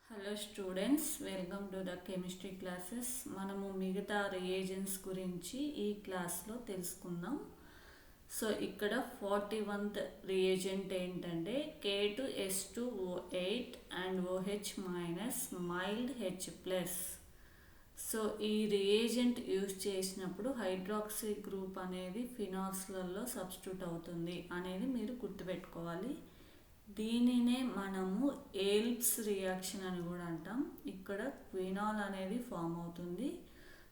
Hello students, welcome to the chemistry classes. మనము మిగతా reagents గురించి ఈ క్లాస్లో తెలుసుకుందాం. సో ఇక్కడ 41th రియేజెంట్ ఏంటంటే K2S2O8 and OH minus mild H plus. So ఈ రియేజెంట్ యూజ్ చేసినప్పుడు హైడ్రాక్సీ గ్రూప్ అనేది ఫినాల్స్లలో సబ్స్టిట్యూట్ అవుతుంది అనేది మీరు గుర్తుపెట్టుకోవాలి. దీనినే మనము ఏల్ప్స్ రియాక్షన్ అని కూడా అంటాం. ఇక్కడ ఫినాల్ అనేది ఫామ్ అవుతుంది.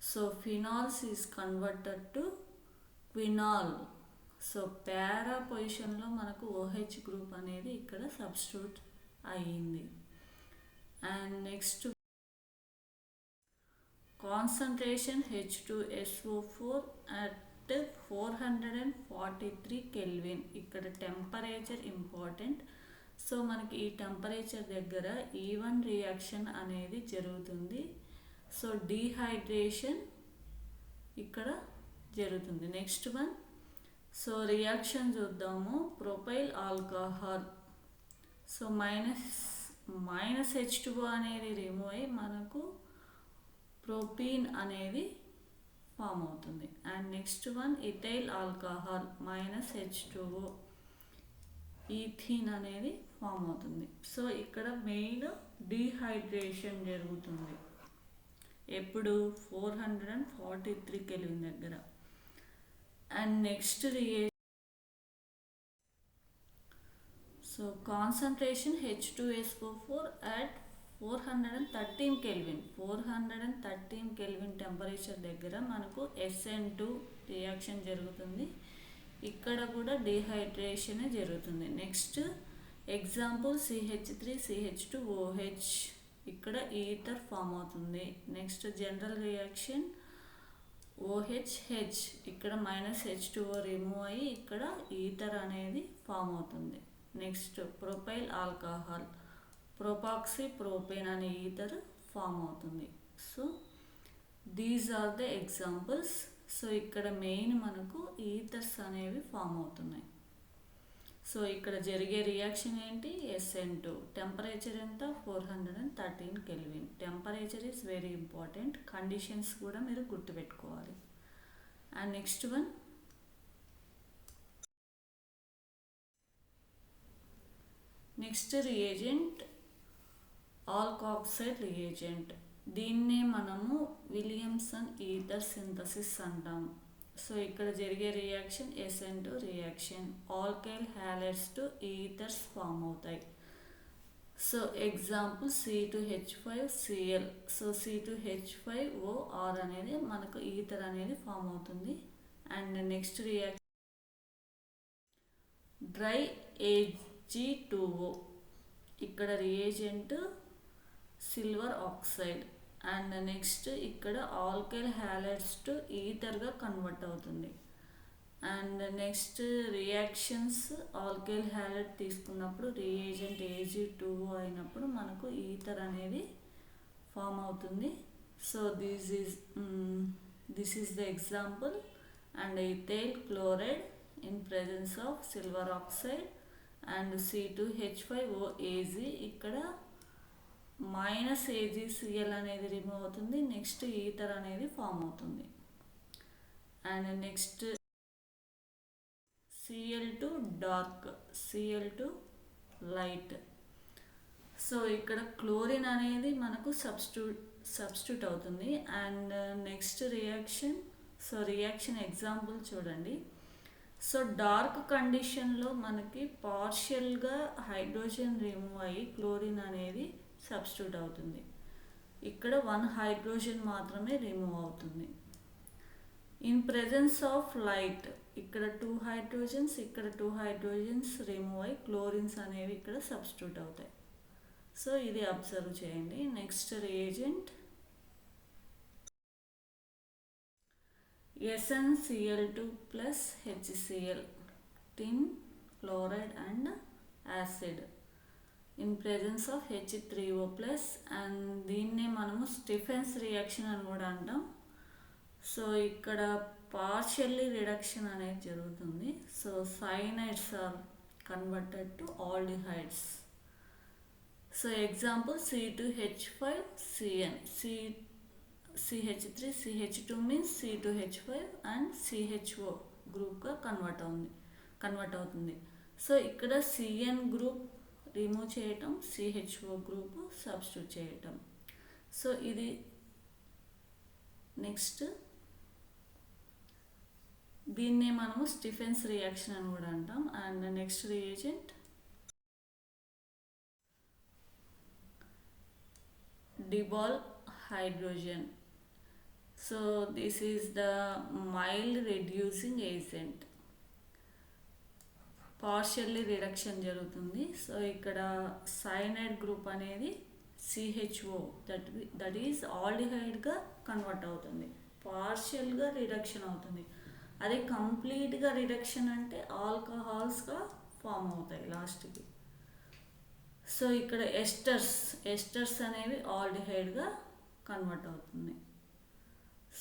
So phenols is converted to quinol. So para పొజిషన్లో మనకు OH గ్రూప్ అనేది ఇక్కడ సబ్స్టిట్యూట్ అయ్యింది. And next concentration H2SO4 at 443 kelvin. ఇక్కడ టెంపరేచర్ ఇంపార్టెంట్. సో మనకి ఈ టెంపరేచర్ దగ్గర ఈవెన్ రియాక్షన్ అనేది జరుగుతుంది. సో డీహైడ్రేషన్ ఇక్కడ జరుగుతుంది. నెక్స్ట్ వన్, సో రియాక్షన్ చూద్దాము. Propyl alcohol. So minus H2O అనేది రిమూవ్ అయ్యి మనకు ప్రొపీన్ అనేది ఫామ్ అవుతుంది. And next one ethyl alcohol minus H2O, ethene అనేది ఫామ్ అవుతుంది. సో ఇక్కడ మెయిన్ డీహైడ్రేషన్ జరుగుతుంది ఎప్పుడు 443 కెల్విన్ దగ్గర. And next so concentration H2SO4 at 413 kelvin. 413 kelvin temperature దగ్గర మనకు SN2 రియాక్షన్ జరుగుతుంది. ఇక్కడ కూడా డీహైడ్రేషన్ జరుగుతుంది. నెక్స్ట్ ఎగ్జాంపుల్ CH3CH2OH, ఇక్కడ ఈథర్ ఫామ్ అవుతుంది. నెక్స్ట్ జనరల్ రియాక్షన్ OHH, ఇక్కడ మైనస్ H2O రిమూవ్ అయ్యి ఇక్కడ ఈథర్ అనేది ఫామ్ అవుతుంది. Next propyl alcohol, propoxy propane అనే ఈథర్ ఫామ్ అవుతుంది. So these are the examples. So ఇక్కడ మెయిన్ మనకు ఈథర్స్ అనేవి ఫామ్ అవుతున్నాయి. సో ఇక్కడ జరిగే రియాక్షన్ ఏంటి? SN2. టెంపరేచర్ ఎంత? 413 kelvin. Temperature is very important. Conditions కూడా మీరు గుర్తుపెట్టుకోవాలి. And next one, next reagent alkoxide reagent. దీన్నే మనము విలియమ్సన్ ఈథర్ సింథసిస్ అంటాం. సో ఇక్కడ జరిగే reaction SN2 reaction. Alkyl halides to ethers form అవుతాయి. So example C2H5Cl. So C2H5OR అనేది మనకు ఈథర్ అనేది ఫామ్ అవుతుంది. And next reaction dry Ag2O. ఇక్కడ reagent silver oxide. And next ఇక్కడ ఆల్కైల్ హ్యాలైడ్స్ టు ఈథర్గా కన్వర్ట్ అవుతుంది. And next reactions alkyl halide తీసుకున్నప్పుడు రియేజెంట్ Ag2O అయినప్పుడు మనకు ఈథర్ అనేది ఫామ్ అవుతుంది. So this is the example. And ethyl chloride in presence of silver oxide. And C2H5OAg, ఇక్కడ minus AgCl అనేది రిమూవ్ అవుతుంది. నెక్స్ట్ ఈథర్ అనేది ఫామ్ అవుతుంది. And next Cl2 dark, Cl2 light. So ఇక్కడ క్లోరిన్ అనేది మనకు సబ్స్టిట్యూట్ అవుతుంది. And next reaction, so reaction example చూడండి. సో డార్క్ కండిషన్లో మనకి పార్షియల్గా హైడ్రోజన్ రిమూవ్ అయ్యి క్లోరిన్ అనేది సబ్స్టిట్యూట్ అవుతుంది. ఇక్కడ 1 హైడ్రోజన్ మాత్రమే రిమూవ్ అవుతుంది. ఇన్ ప్రెజెన్స్ ఆఫ్ లైట్ ఇక్కడ 2 హైడ్రోజన్స్, ఇక్కడ 2 హైడ్రోజన్స్ రిమూవ్ అయ్యి క్లోరిన్స్ అనేవి ఇక్కడ సబ్స్టిట్యూట్ అవుతాయి. సో ఇది అబ్జర్వ్ చేయండి. Next reagent SnCl2 plus HCl, tin, chloride and acid in presence of H3O plus. And దీన్నే మనము స్టిఫెన్స్ రియాక్షన్ అని కూడా అంటాం. సో ఇక్కడ పార్షియల్లీ రిడక్షన్ అనేది జరుగుతుంది. So cyanides are converted to aldehydes. So example C2H5Cn, CH3 CH2 means C2H5 and CHO గ్రూప్గా convert అవుతుంది. సో ఇక్కడ Cn గ్రూప్ రిమూవ్ చేయటం, CHO గ్రూప్ సబ్స్టిట్యూట్ చేయటం. సో ఇది నెక్స్ట్ దీన్నే మనము స్టిఫెన్స్ రియాక్షన్ అని కూడా అంటాం. And next reagent Dibol hydrogen. So this is the mild reducing agent. Partially reduction జరుగుతుంది. సో ఇక్కడ సైనైడ్ గ్రూప్ అనేది CHO దట్ ఈజ్ ఆల్డిహైడ్గా కన్వర్ట్ అవుతుంది. పార్షియల్గా రిడక్షన్ అవుతుంది. అదే కంప్లీట్గా రిడక్షన్ అంటే ఆల్కహాల్స్గా ఫామ్ అవుతాయి లాస్ట్కి. సో ఇక్కడ ఎస్టర్స్ అనేవి ఆల్డిహైడ్గా కన్వర్ట్ అవుతుంది.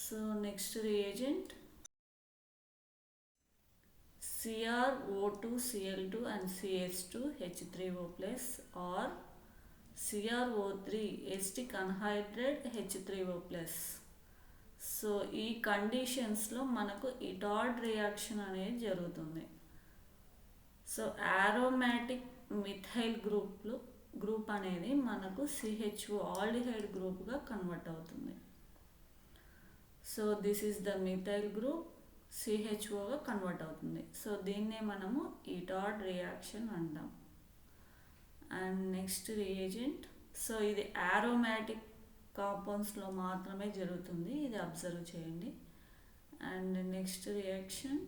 So next reagent CrO2Cl2 and CH2H3O plus or CrO3 acetic anhydride H3O plus. So ఈ కండిషన్స్లో మనకు ఇటాడ్ రియాక్షన్ అనేది జరుగుతుంది. సో ఆరోమాటిక్ మిథైల్ గ్రూప్ అనేది మనకు CHO ఆల్డిహైడ్ గ్రూప్గా కన్వర్ట్ అవుతుంది. So this is the methyl group CHOగా కన్వర్ట్ అవుతుంది. సో దీన్నే మనము ఇటాడ్ రియాక్షన్ అంటాం. అండ్ నెక్స్ట్ రియేజెంట్, సో ఇది ఆరోమాటిక్ కాంపౌండ్స్లో మాత్రమే జరుగుతుంది, ఇది అబ్జర్వ్ చేయండి. And next reaction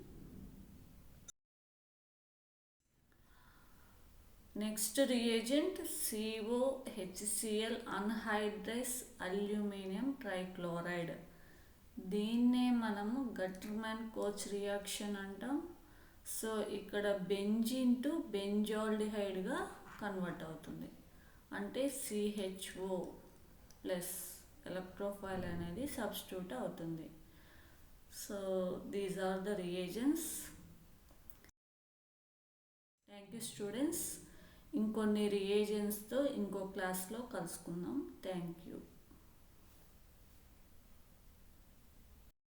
next reagent COHCl anhydrous aluminium trichloride. దీన్నే మనము గట్టర్మాన్ కోచ్ రియాక్షన్ అంటాం. సో ఇక్కడ బెంజిన్ టు బెంజాల్డిహైడ్గా కన్వర్ట్ అవుతుంది. అంటే CHO ప్లస్ ఎలక్ట్రోఫైల్ అనేది సబ్స్టిట్యూట్ అవుతుంది. So these are the reagents. Thank you students. ఇంకొన్ని రియేజెంట్స్తో ఇంకో క్లాస్లో కలుసుకుందాం. Thank you.